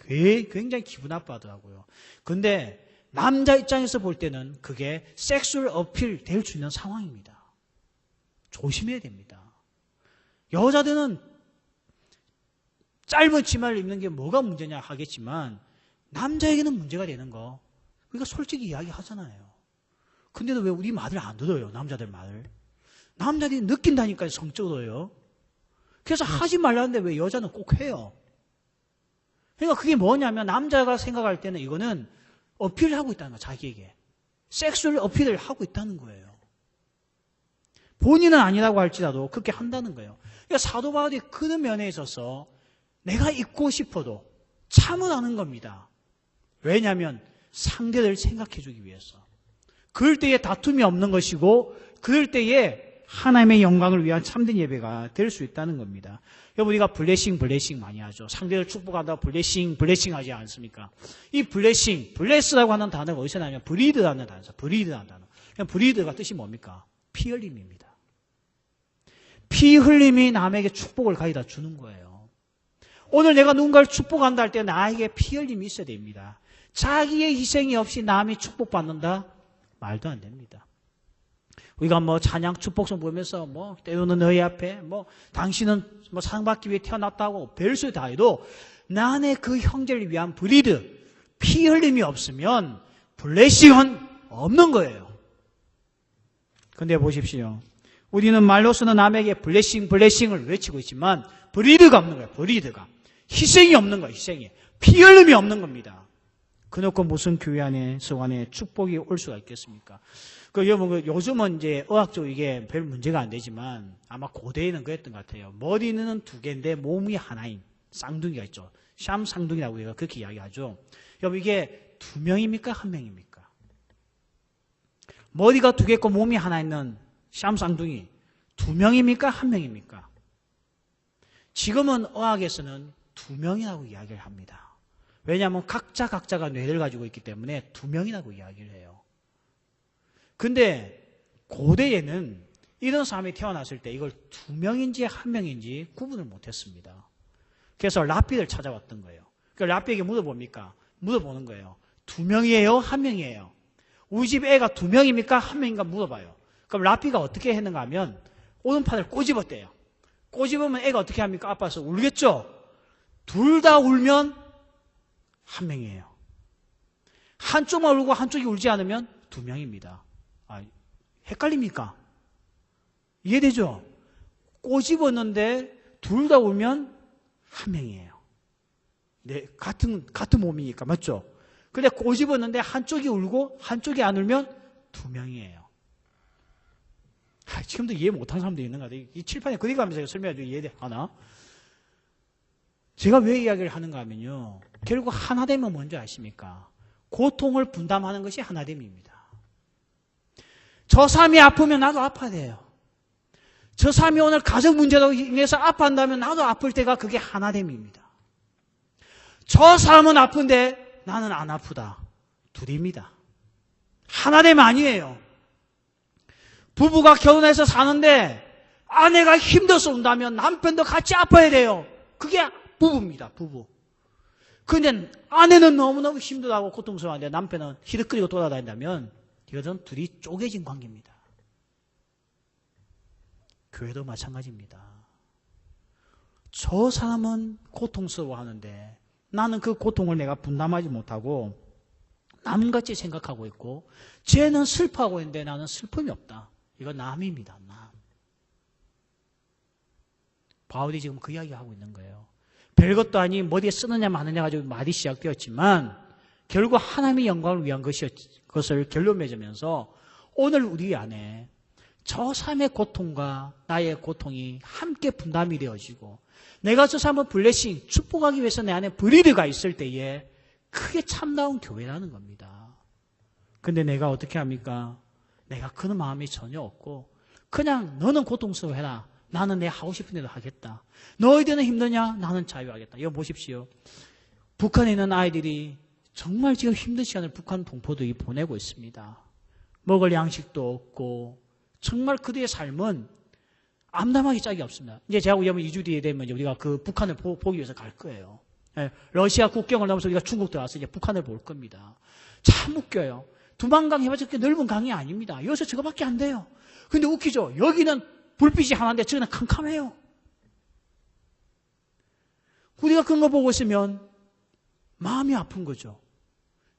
S1: 굉장히 기분 나빠하더라고요. 근데 남자 입장에서 볼 때는 그게 섹슈얼 어필 될 수 있는 상황입니다. 조심해야 됩니다. 여자들은 짧은 치마를 입는 게 뭐가 문제냐 하겠지만 남자에게는 문제가 되는 거 우리가 솔직히 이야기하잖아요. 근데도 왜 우리 말을 안 들어요? 남자들 말을. 남자들이 느낀다니까요. 성적으로요. 그래서 하지 말라는데 왜 여자는 꼭 해요? 그러니까 그게 뭐냐면 남자가 생각할 때는 이거는 어필을 하고 있다는 거예요. 자기에게. 섹슈얼 어필을 하고 있다는 거예요. 본인은 아니라고 할지라도 그렇게 한다는 거예요. 그러니까 사도 바울이 그런 면에 있어서 내가 입고 싶어도 참으라는 겁니다. 왜냐하면 상대를 생각해 주기 위해서. 그럴 때에 다툼이 없는 것이고 그럴 때에 하나님의 영광을 위한 참된 예배가 될 수 있다는 겁니다. 여러분 우리가 블레싱 많이 하죠. 상대를 축복한다고 블레싱 하지 않습니까? 이 블레스라고 하는 단어가 어디서 나냐면 브리드라는 단어죠. 브리드라는 단어. 브리드가 뜻이 뭡니까? 피 흘림입니다. 피 흘림이 남에게 축복을 가져다 주는 거예요. 오늘 내가 누군가를 축복한다 할 때 나에게 피 흘림이 있어야 됩니다. 자기의 희생이 없이 남이 축복받는다? 말도 안 됩니다. 우리가 찬양 축복성 보면서 때로는 너희 앞에 당신은 상 받기 위해 태어났다고 별소리 다 해도 나 안에 그 형제를 위한 브리드, 피 흘림이 없으면 블레싱은 없는 거예요. 근데 보십시오. 우리는 말로서는 남에게 블레싱을 외치고 있지만 브리드가 없는 거예요. 브리드가. 희생이 없는 거예요. 희생이. 피 흘림이 없는 겁니다. 그놓고 무슨 교회 안에 성안에 축복이 올 수가 있겠습니까? 여러분 요즘은 이제 의학적으로 이게 별 문제가 안 되지만 아마 고대에는 그랬던 것 같아요. 머리는 두 개인데 몸이 하나인 쌍둥이가 있죠. 샴 쌍둥이라고 우리가 그렇게 이야기하죠. 여러분 이게 두 명입니까? 한 명입니까? 머리가 두 개 있고 몸이 하나 있는 샴 쌍둥이 2명입니까? 1명입니까? 지금은 의학에서는 2명이라고 이야기를 합니다. 왜냐하면 각자가 뇌를 가지고 있기 때문에 2명이라고 이야기를 해요. 근데 고대에는 이런 사람이 태어났을 때 이걸 2명인지 1명인지 구분을 못했습니다. 그래서 랍비를 찾아왔던 거예요. 그러니까 랍비에게 물어봅니까? 물어보는 거예요. 2명이에요? 1명이에요? 우리 집 애가 2명입니까? 1명인가 물어봐요. 그럼 랍비가 어떻게 했는가 하면 오른팔을 꼬집었대요. 꼬집으면 애가 어떻게 합니까? 아파서 울겠죠? 둘 다 울면 1명이에요. 한쪽만 울고 한쪽이 울지 않으면 2명입니다. 헷갈립니까? 이해되죠? 꼬집었는데 둘 다 울면 1명이에요. 네, 같은 몸이니까, 맞죠? 근데 꼬집었는데 한쪽이 울고 한쪽이 안 울면 2명이에요. 지금도 이해 못하는 사람도 있는 것 같아요. 이 칠판에 그리가면서 설명해도 이해하나? 제가 왜 이야기를 하는가 하면요. 결국 하나됨은 뭔지 아십니까? 고통을 분담하는 것이 하나됨입니다. 저 사람이 아프면 나도 아파야 돼요. 저 사람이 오늘 가정 문제로 인해서 아파한다면 나도 아플 때가 그게 하나됨입니다. 저 사람은 아픈데 나는 안 아프다. 둘입니다. 하나됨 아니에요. 부부가 결혼해서 사는데 아내가 힘들어서 온다면 남편도 같이 아파야 돼요. 그게 부부입니다. 부부. 근데 아내는 너무너무 힘들어하고 고통스러운데 남편은 히득거리고 돌아다닌다면 이것은 둘이 쪼개진 관계입니다. 교회도 마찬가지입니다. 저 사람은 고통스러워하는데 나는 그 고통을 내가 분담하지 못하고 남같이 생각하고 있고 쟤는 슬퍼하고 있는데 나는 슬픔이 없다. 이건 남입니다. 남. 바울이 지금 그 이야기하고 있는 거예요. 별것도 아닌 머리에 쓰느냐 마느냐 가지고 말이 시작되었지만 결국 하나님의 영광을 위한 것을 결론 맺으면서 오늘 우리 안에 저 사람의 고통과 나의 고통이 함께 분담이 되어지고 내가 저 사람을 블레싱, 축복하기 위해서 내 안에 브리드가 있을 때에 그게 참다운 교회라는 겁니다. 근데 내가 어떻게 합니까? 내가 그런 마음이 전혀 없고 그냥 너는 고통스러워해라. 나는 내 하고 싶은 대로 하겠다. 너희들은 힘드냐? 나는 자유하겠다. 이거 보십시오. 북한에 있는 아이들이 정말 지금 힘든 시간을 북한 동포들이 보내고 있습니다. 먹을 양식도 없고 정말 그들의 삶은 암담하기 짝이 없습니다. 이제 제가 우리 2주 뒤에 되면 우리가 그 북한을 보기 위해서 갈 거예요. 러시아 국경을 넘어서 우리가 중국 들어와서 이제 북한을 볼 겁니다. 참 웃겨요. 두만강 해봤자 그렇게 넓은 강이 아닙니다. 여기서 저거밖에 안 돼요. 근데 웃기죠. 여기는 불빛이 하나인데 저기는 캄캄해요. 우리가 그런 거 보고 있으면 마음이 아픈 거죠.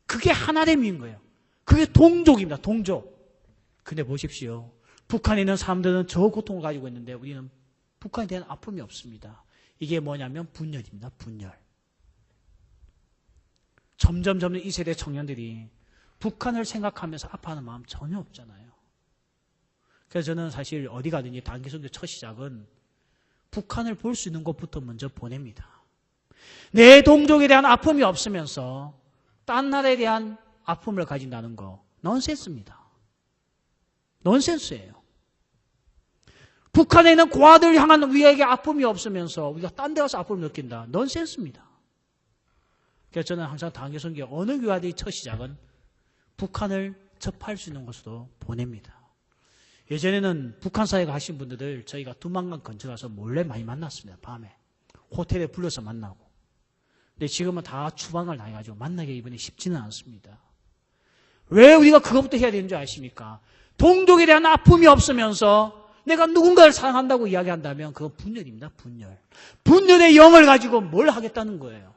S1: 그게 하나됨인 거예요. 그게 동족입니다. 동족. 근데 보십시오. 북한에 있는 사람들은 저 고통을 가지고 있는데 우리는 북한에 대한 아픔이 없습니다. 이게 뭐냐면 분열입니다. 분열. 점점 이 세대 청년들이 북한을 생각하면서 아파하는 마음 전혀 없잖아요. 그래서 저는 사실 어디 가든지 단기선교 첫 시작은 북한을 볼 수 있는 곳부터 먼저 보냅니다. 내 동족에 대한 아픔이 없으면서 딴 나라에 대한 아픔을 가진다는 거 넌센스입니다. 넌센스예요. 북한에 있는 고아들 향한 우리에게 아픔이 없으면서 우리가 딴 데 가서 아픔을 느낀다. 넌센스입니다. 그래서 저는 항상 단기선교 어느 교회들이 첫 시작은 북한을 접할 수 있는 곳으로 보냅니다. 예전에는 북한 사회 가신 분들을 저희가 두만강 근처 가서 몰래 많이 만났습니다. 밤에. 호텔에 불러서 만나고. 근데 지금은 다 추방을 당해가지고 만나기 이번에 쉽지는 않습니다. 왜 우리가 그것부터 해야 되는 줄 아십니까? 동족에 대한 아픔이 없으면서 내가 누군가를 사랑한다고 이야기한다면 그건 분열입니다. 분열. 분열의 영을 가지고 뭘 하겠다는 거예요.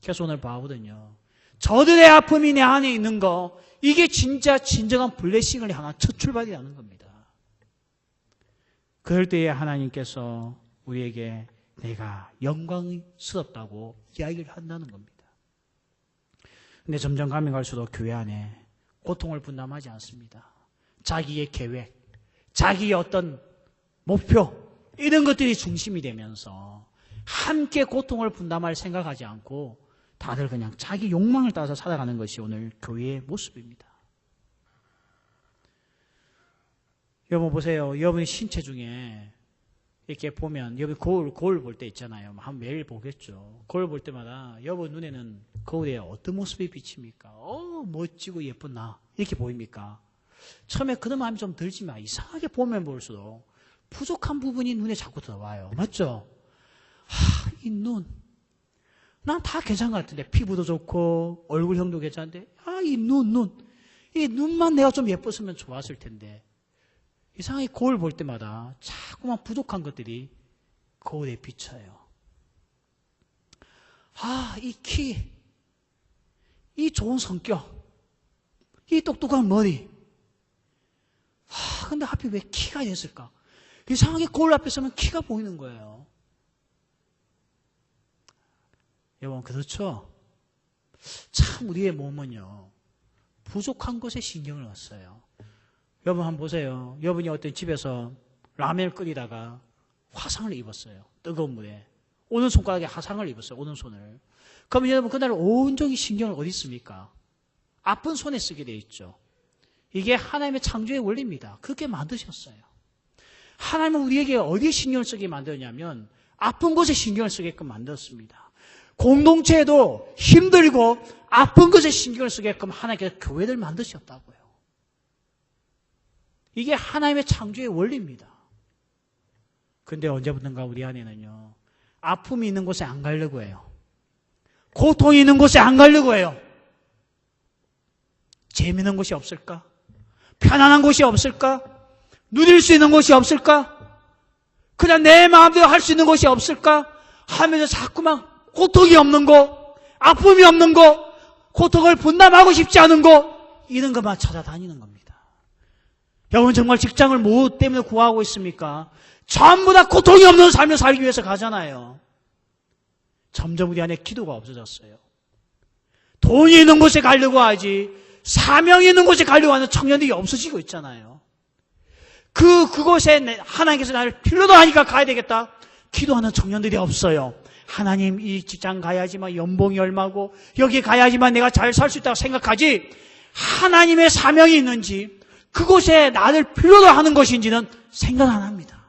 S1: 그래서 오늘 바울은요. 저들의 아픔이 내 안에 있는 거 이게 진짜 진정한 블레싱을 향한 첫 출발이라는 겁니다. 그럴 때에 하나님께서 우리에게 내가 영광스럽다고 이야기를 한다는 겁니다. 근데 점점 가면 갈수록 교회 안에 고통을 분담하지 않습니다. 자기의 계획, 자기의 어떤 목표 이런 것들이 중심이 되면서 함께 고통을 분담할 생각하지 않고 다들 그냥 자기 욕망을 따라서 살아가는 것이 오늘 교회의 모습입니다. 여러분 보세요. 여러분의 신체 중에 이렇게 보면 여러분 거울 볼 때 있잖아요. 한 매일 보겠죠. 거울 볼 때마다 여러분 눈에는 거울에 어떤 모습이 비칩니까? 멋지고 예쁜 나 이렇게 보입니까? 처음에 그런 마음이 좀 들지만 이상하게 보면 볼수록 부족한 부분이 눈에 자꾸 들어와요. 맞죠? 이 눈. 난 다 괜찮은 것 같은데 피부도 좋고 얼굴형도 괜찮은데 이 눈. 이 눈만 내가 좀 예뻤으면 좋았을 텐데 이상하게 거울 볼 때마다 자꾸만 부족한 것들이 거울에 비쳐요. 이 키, 이 좋은 성격, 이 똑똑한 머리. 근데 하필 왜 키가 됐을까? 이상하게 거울 앞에 서면 키가 보이는 거예요. 여러분, 그렇죠? 참 우리의 몸은요, 부족한 것에 신경을 써요. 여러분 한번 보세요. 여러분이 어떤 집에서 라면을 끓이다가 화상을 입었어요. 뜨거운 물에. 오른손가락에 화상을 입었어요. 오른손을. 그러면 여러분 그날 온종일 신경을 어디 씁니까? 아픈 손에 쓰게 돼 있죠. 이게 하나님의 창조의 원리입니다. 그렇게 만드셨어요. 하나님은 우리에게 어디에 신경을 쓰게 만드냐면 아픈 곳에 신경을 쓰게끔 만들었습니다. 공동체에도 힘들고 아픈 것에 신경을 쓰게끔 하나님께서 교회를 만드셨다고요. 이게 하나님의 창조의 원리입니다. 그런데 언제부턴가 우리 안에는요, 아픔이 있는 곳에 안 가려고 해요. 고통이 있는 곳에 안 가려고 해요. 재미있는 곳이 없을까? 편안한 곳이 없을까? 누릴 수 있는 곳이 없을까? 그냥 내 마음대로 할 수 있는 곳이 없을까? 하면서 자꾸만 고통이 없는 곳, 아픔이 없는 곳, 고통을 분담하고 싶지 않은 곳, 이런 것만 찾아다니는 겁니다. 여러분 정말 직장을 무엇 때문에 구하고 있습니까? 전부 다 고통이 없는 삶을 살기 위해서 가잖아요. 점점 우리 안에 기도가 없어졌어요. 돈이 있는 곳에 가려고 하지 사명이 있는 곳에 가려고 하는 청년들이 없어지고 있잖아요. 그곳에 하나님께서 나를 필요도 하니까 가야 되겠다. 기도하는 청년들이 없어요. 하나님 이 직장 가야지만 연봉이 얼마고 여기 가야지만 내가 잘 살 수 있다고 생각하지 하나님의 사명이 있는지 그곳에 나를 필요로 하는 것인지는 생각 안 합니다.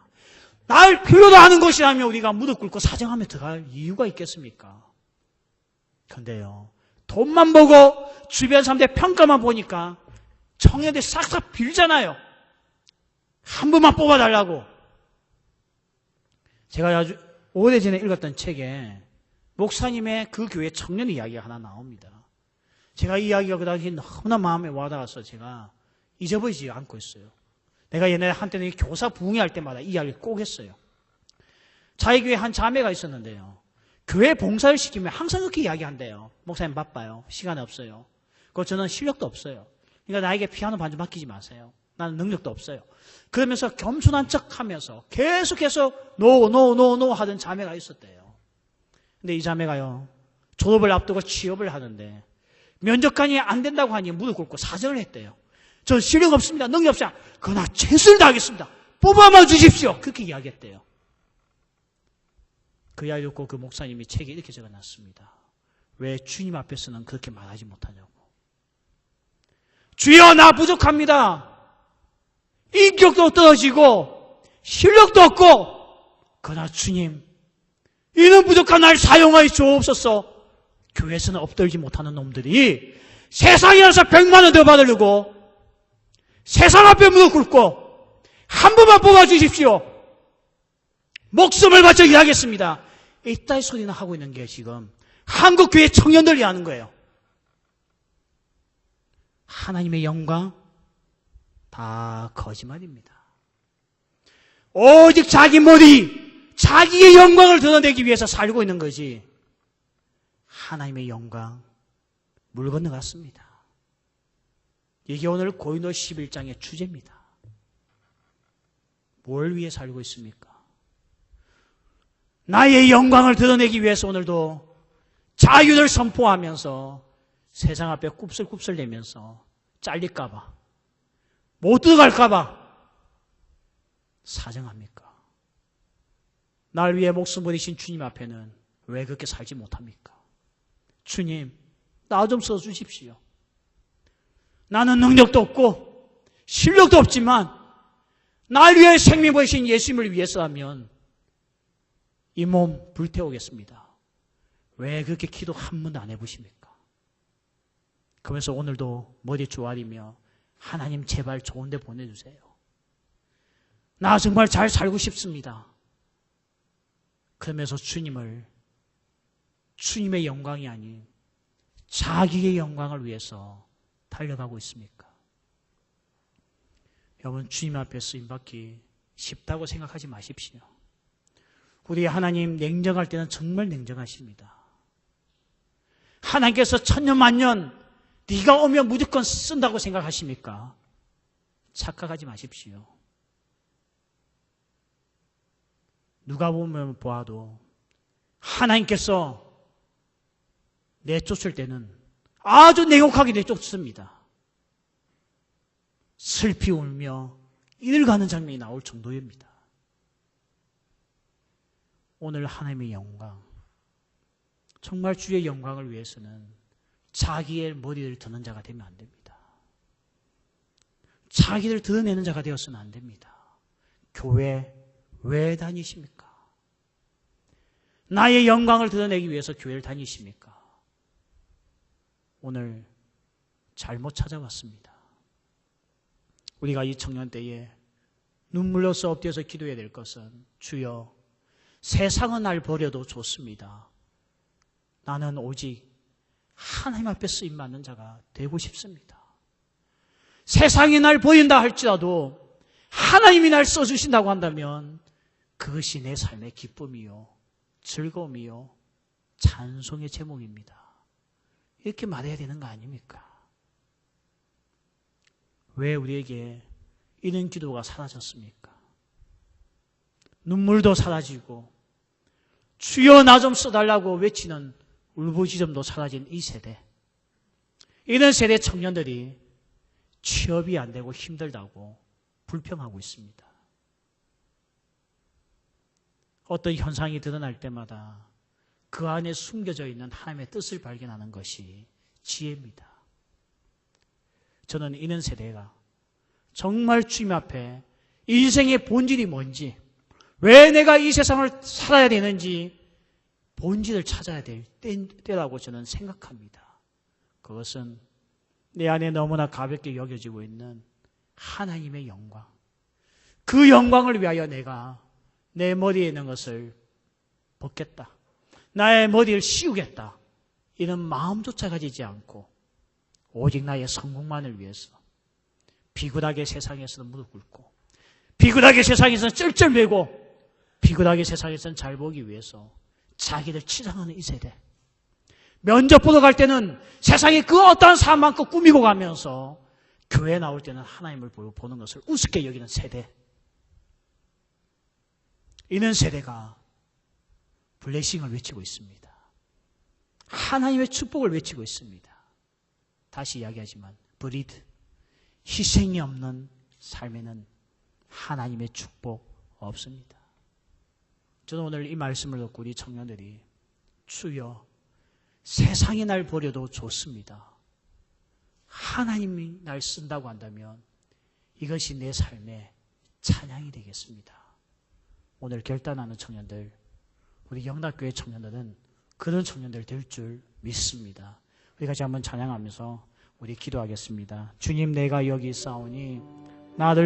S1: 나를 필요로 하는 것이라면 우리가 무릎 꿇고 사정하며 들어갈 이유가 있겠습니까? 그런데요, 돈만 보고 주변 사람들의 평가만 보니까 청년들이 싹싹 빌잖아요. 한 분만 뽑아달라고. 제가 아주 오래전에 읽었던 책에 목사님의 그 교회 청년 이야기가 하나 나옵니다. 제가 이 이야기가 그 당시 너무나 마음에 와닿아서 제가 잊어버리지 않고 있어요. 내가 옛날에 한때는 교사 부흥회할 때마다 이 이야기를 꼭 했어요. 자기 교회에 한 자매가 있었는데요. 교회 봉사를 시키면 항상 그렇게 이야기한대요. 목사님 바빠요. 시간 없어요. 그리고 저는 실력도 없어요. 그러니까 나에게 피아노 반주 맡기지 마세요. 나는 능력도 없어요. 그러면서 겸손한 척 하면서 계속해서 노 하던 자매가 있었대요. 근데 이 자매가요, 졸업을 앞두고 취업을 하는데 면접관이 안 된다고 하니 무릎 꿇고 사정을 했대요. 저 실력 없습니다. 능력 없습니다. 그러나 최선을 다하겠습니다. 뽑아만 주십시오. 그렇게 이야기했대요. 그 이야기 듣고 그 목사님이 책에 이렇게 적어놨습니다. 왜 주님 앞에서는 그렇게 말하지 못하냐고. 주여 나 부족합니다. 인격도 떨어지고 실력도 없고 그러나 주님 이는 부족한 날 사용하여 주옵소서. 교회에서는 엎들지 못하는 놈들이 세상에 와서 100만 원 더 받으려고 세상 앞에 무릎 꿇고 한 번만 뽑아주십시오. 목숨을 바쳐 일하겠습니다. 이따위 소리는 하고 있는 게 지금 한국 교회 청년들이 하는 거예요. 하나님의 영광 다 거짓말입니다. 오직 자기 머리, 자기의 영광을 드러내기 위해서 살고 있는 거지. 하나님의 영광 물 건너갔습니다. 이게 오늘 고린도 11장의 주제입니다. 뭘 위해 살고 있습니까? 나의 영광을 드러내기 위해서 오늘도 자유를 선포하면서 세상 앞에 굽슬굽슬 내면서 잘릴까봐, 못 들어갈까봐 사정합니까? 날 위해 목숨 버리신 주님 앞에는 왜 그렇게 살지 못합니까? 주님, 나 좀 써주십시오. 나는 능력도 없고 실력도 없지만 날 위해 생명 보이신 예수님을 위해서라면 이 몸 불태우겠습니다. 왜 그렇게 기도 한 번도 안 해보십니까? 그러면서 오늘도 머리 조아리며 하나님 제발 좋은 데 보내주세요. 나 정말 잘 살고 싶습니다. 그러면서 주님의 영광이 아닌 자기의 영광을 위해서 달려가고 있습니까? 여러분, 주님 앞에 쓰임받기 쉽다고 생각하지 마십시오. 우리 하나님 냉정할 때는 정말 냉정하십니다. 하나님께서 천년 만년 네가 오면 무조건 쓴다고 생각하십니까? 착각하지 마십시오. 누가 보면 보아도 하나님께서 내쫓을 때는 아주 냉혹하게 내쫓습니다. 슬피 울며 이늘가는 장면이 나올 정도입니다. 오늘 하나님의 영광, 정말 주의 영광을 위해서는 자기의 머리를 드는 자가 되면 안 됩니다. 자기를 드러내는 자가 되어서는 안 됩니다. 교회 왜 다니십니까? 나의 영광을 드러내기 위해서 교회를 다니십니까? 오늘 잘못 찾아왔습니다. 우리가 이 청년 때에 눈물로써 엎드려서 기도해야 될 것은 주여, 세상은 날 버려도 좋습니다. 나는 오직 하나님 앞에 쓰임받는 자가 되고 싶습니다. 세상이 날 버린다 할지라도 하나님이 날 써주신다고 한다면 그것이 내 삶의 기쁨이요, 즐거움이요, 찬송의 제목입니다. 이렇게 말해야 되는 거 아닙니까? 왜 우리에게 이런 기도가 사라졌습니까? 눈물도 사라지고 주여 나 좀 써달라고 외치는 울부짖음도 사라진 이 세대, 이런 세대 청년들이 취업이 안 되고 힘들다고 불평하고 있습니다. 어떤 현상이 드러날 때마다 그 안에 숨겨져 있는 하나님의 뜻을 발견하는 것이 지혜입니다. 저는 이런 세대가 정말 주님 앞에 인생의 본질이 뭔지, 왜 내가 이 세상을 살아야 되는지 본질을 찾아야 될 때라고 저는 생각합니다. 그것은 내 안에 너무나 가볍게 여겨지고 있는 하나님의 영광, 그 영광을 위하여 내가 내 머리에 있는 것을 벗겠다, 나의 머리를 씌우겠다, 이런 마음조차 가지지 않고 오직 나의 성공만을 위해서 비굴하게 세상에서는 무릎 꿇고, 비굴하게 세상에서는 쩔쩔매고, 비굴하게 세상에서는 잘 보기 위해서 자기를 치장하는 이 세대, 면접 보러 갈 때는 세상에 그 어떠한 사람만큼 꾸미고 가면서 교회 나올 때는 하나님을 보는 것을 우습게 여기는 세대, 이런 세대가 블레싱을 외치고 있습니다. 하나님의 축복을 외치고 있습니다. 다시 이야기하지만 브리드, 희생이 없는 삶에는 하나님의 축복 없습니다. 저는 오늘 이 말씀을 듣고 우리 청년들이 주여, 세상이 날 버려도 좋습니다. 하나님이 날 쓴다고 한다면 이것이 내 삶의 찬양이 되겠습니다. 오늘 결단하는 청년들, 우리 영락교회 청년들은 그런 청년들 될 줄 믿습니다. 우리 같이 한번 찬양하면서 우리 기도하겠습니다. 주님, 내가 여기 있사오니 나를